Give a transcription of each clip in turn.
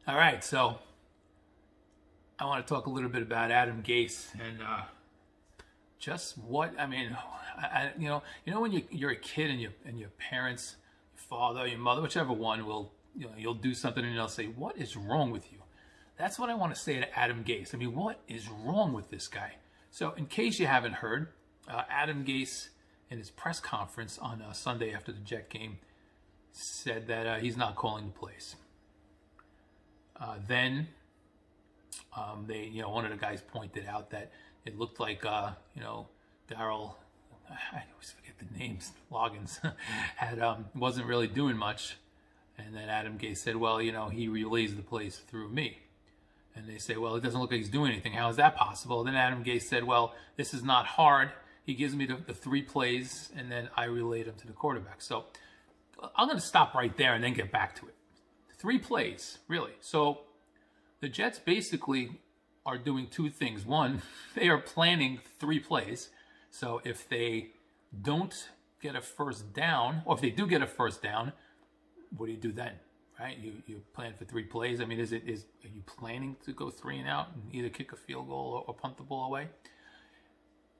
All right, so I want to talk a little bit about Adam Gase and just what I mean. When you're a kid and your parents, your father, your mother, whichever one will, you'll do something and they'll say, "What is wrong with you?" That's what I want to say to Adam Gase. I mean, what is wrong with this guy? So, in case you haven't heard, Adam Gase in his press conference on Sunday after the Jet game said that he's not calling the plays. Then one of the guys pointed out that it looked like, Daryl, I always forget the names, Loggins, had wasn't really doing much. And then Adam Gase said, well, he relays the plays through me. And they say, well, it doesn't look like he's doing anything. How is that possible? Then Adam Gase said, well, this is not hard. He gives me the three plays, and then I relay them to the quarterback. So I'm going to stop right there and then get back to it. Three plays, really. So the Jets basically are doing two things. One, they are planning three plays. So if they don't get a first down, or if they do get a first down, what do you do then? Right? You plan for three plays. I mean, are you planning to go 3 and out and either kick a field goal or punt the ball away?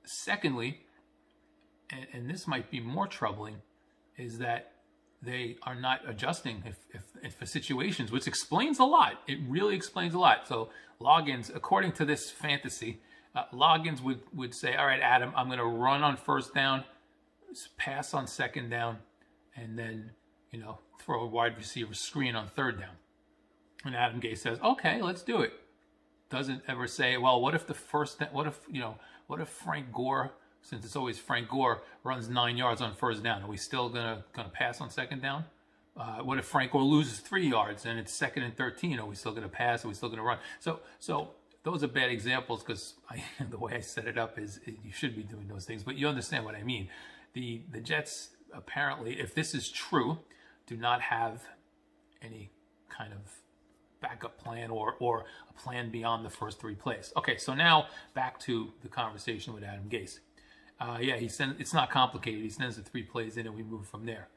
Secondly, and this might be more troubling, is that they are not adjusting if for situations, which explains a lot. It really explains a lot. So Loggins, according to this fantasy, Loggins would say, all right, Adam, I'm going to run on first down, pass on second down, and then, throw a wide receiver screen on third down. And Adam Gase says, okay, let's do it. Doesn't ever say, well, what if Frank Gore, since it's always Frank Gore, runs 9 yards on first down? Are we still gonna pass on second down? What if Frank Gore loses 3 yards and it's 2nd and 13? Are we still gonna pass? Are we still gonna run? So those are bad examples because the way I set it up is you should be doing those things, but you understand what I mean. The Jets apparently, if this is true, do not have any kind of backup plan or a plan beyond the first three plays. Okay, so now back to the conversation with Adam Gase. He sends. It's not complicated. He sends the three plays in, and we move from there.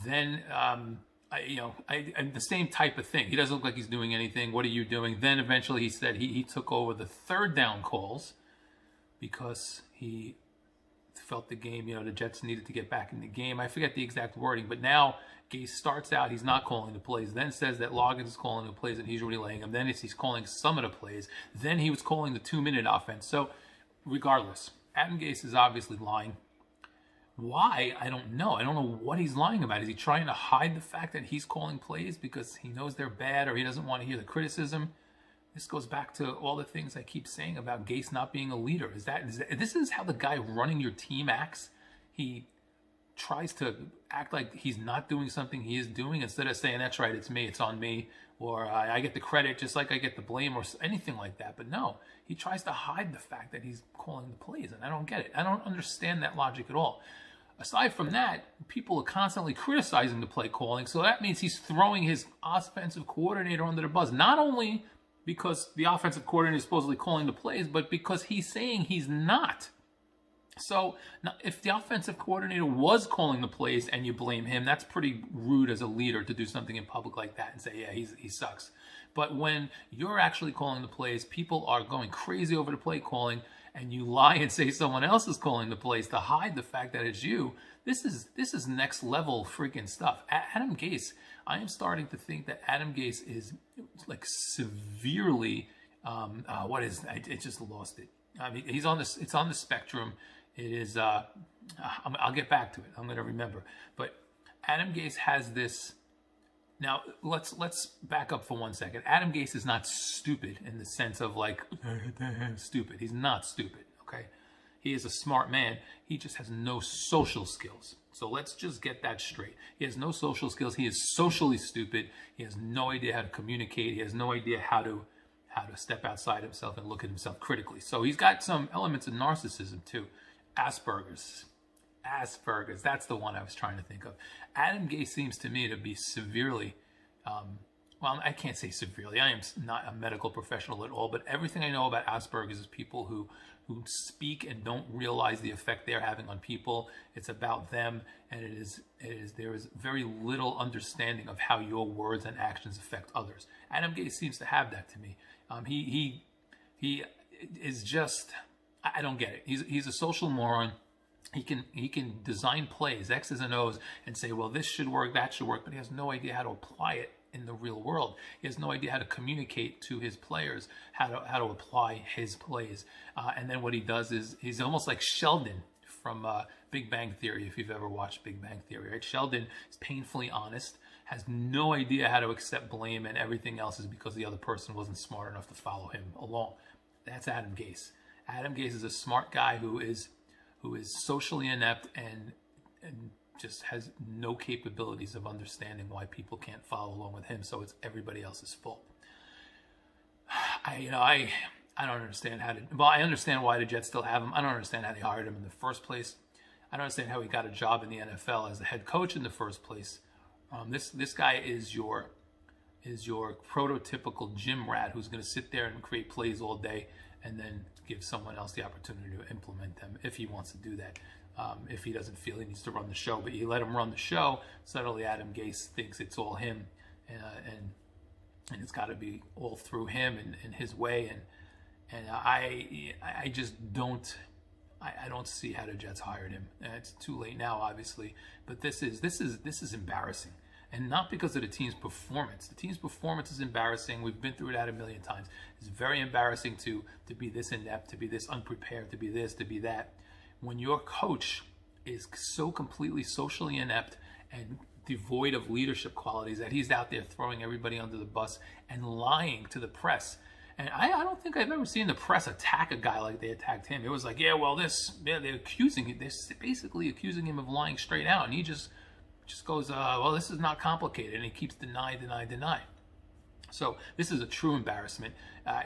Then, the same type of thing. He doesn't look like he's doing anything. What are you doing? Then eventually he said he took over the third down calls because he felt the game, the Jets needed to get back in the game. I forget the exact wording, but now Gase starts out, he's not calling the plays, then says that Loggins is calling the plays and he's relaying them. Then he's calling some of the plays. Then he was calling the 2-minute offense. So regardless, Adam Gase is obviously lying. Why? I don't know. I don't know what he's lying about. Is he trying to hide the fact that he's calling plays because he knows they're bad or he doesn't want to hear the criticism? This goes back to all the things I keep saying about Gase not being a leader. This is how the guy running your team acts? He tries to act like he's not doing something he is doing instead of saying, that's right, it's me, it's on me, or I get the credit just like I get the blame or anything like that. But no, he tries to hide the fact that he's calling the plays, and I don't get it. I don't understand that logic at all. Aside from that, people are constantly criticizing the play calling, so that means he's throwing his offensive coordinator under the bus. Not only because the offensive coordinator is supposedly calling the plays, but because he's saying he's not. So now, if the offensive coordinator was calling the plays and you blame him, that's pretty rude as a leader to do something in public like that and say, yeah, he sucks. But when you're actually calling the plays, people are going crazy over the play calling, and you lie and say someone else is calling the plays to hide the fact that it's you. This is next level freaking stuff. Adam Gase, I am starting to think that Adam Gase is like severely, I just lost it. I mean, it's on the spectrum. It is, I'll get back to it. I'm going to remember. But Adam Gase has this. Now, let's back up for 1 second. Adam Gase is not stupid in the sense of like, stupid. He's not stupid, okay? He is a smart man. He just has no social skills. So let's just get that straight. He has no social skills. He is socially stupid. He has no idea how to communicate. He has no idea how to step outside himself and look at himself critically. So he's got some elements of narcissism too. Asperger's, that's the one I was trying to think of. Adam Gase seems to me to be severely well, I can't say severely. I am not a medical professional at all, but everything I know about Asperger's is people who speak and don't realize the effect they're having on people. It's about them, and there is very little understanding of how your words and actions affect others. Adam Gase seems to have that to me. He is just, I don't get it. He's a social moron. He can design plays, X's and O's, and say, well, this should work, that should work, but he has no idea how to apply it in the real world. He has no idea how to communicate to his players, how to apply his plays. And then what he does is he's almost like Sheldon from Big Bang Theory, if you've ever watched Big Bang Theory, right? Sheldon is painfully honest, has no idea how to accept blame, and everything else is because the other person wasn't smart enough to follow him along. That's Adam Gase. Adam Gase is a smart guy who is socially inept and just has no capabilities of understanding why people can't follow along with him, so it's everybody else's fault. I don't understand I understand why the Jets still have him. I don't understand how they hired him in the first place. I don't understand how he got a job in the NFL as the head coach in the first place. This guy is your prototypical gym rat who's going to sit there and create plays all day and then give someone else the opportunity to implement them if he wants to do that. If he doesn't feel he needs to run the show, but you let him run the show, suddenly Adam Gase thinks it's all him, and it's got to be all through him and his way. And I just don't. I don't see how the Jets hired him. It's too late now, obviously, but this is embarrassing. And not because of the team's performance. The team's performance is embarrassing. We've been through that a million times. It's very embarrassing to be this inept, to be this unprepared, to be this, to be that. When your coach is so completely socially inept and devoid of leadership qualities that he's out there throwing everybody under the bus and lying to the press. And I don't think I've ever seen the press attack a guy like they attacked him. It was like, they're accusing him. They're basically accusing him of lying straight out. And he just goes, well, this is not complicated. And he keeps deny. So this is a true embarrassment.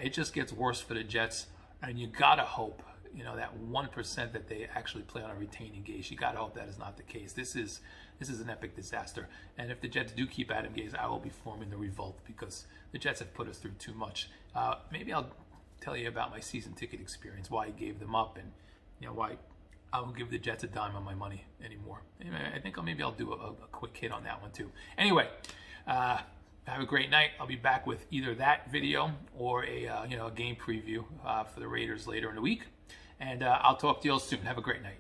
It just gets worse for the Jets. And you got to hope, that 1% that they actually play on a retaining Gase. You got to hope that is not the case. This is an epic disaster. And if the Jets do keep Adam Gase, I will be forming the revolt because the Jets have put us through too much. Maybe I'll tell you about my season ticket experience, why I gave them up, and why I won't give the Jets a dime on my money anymore. I think maybe I'll do a quick hit on that one too. Anyway, have a great night. I'll be back with either that video or a game preview for the Raiders later in the week. And I'll talk to you all soon. Have a great night.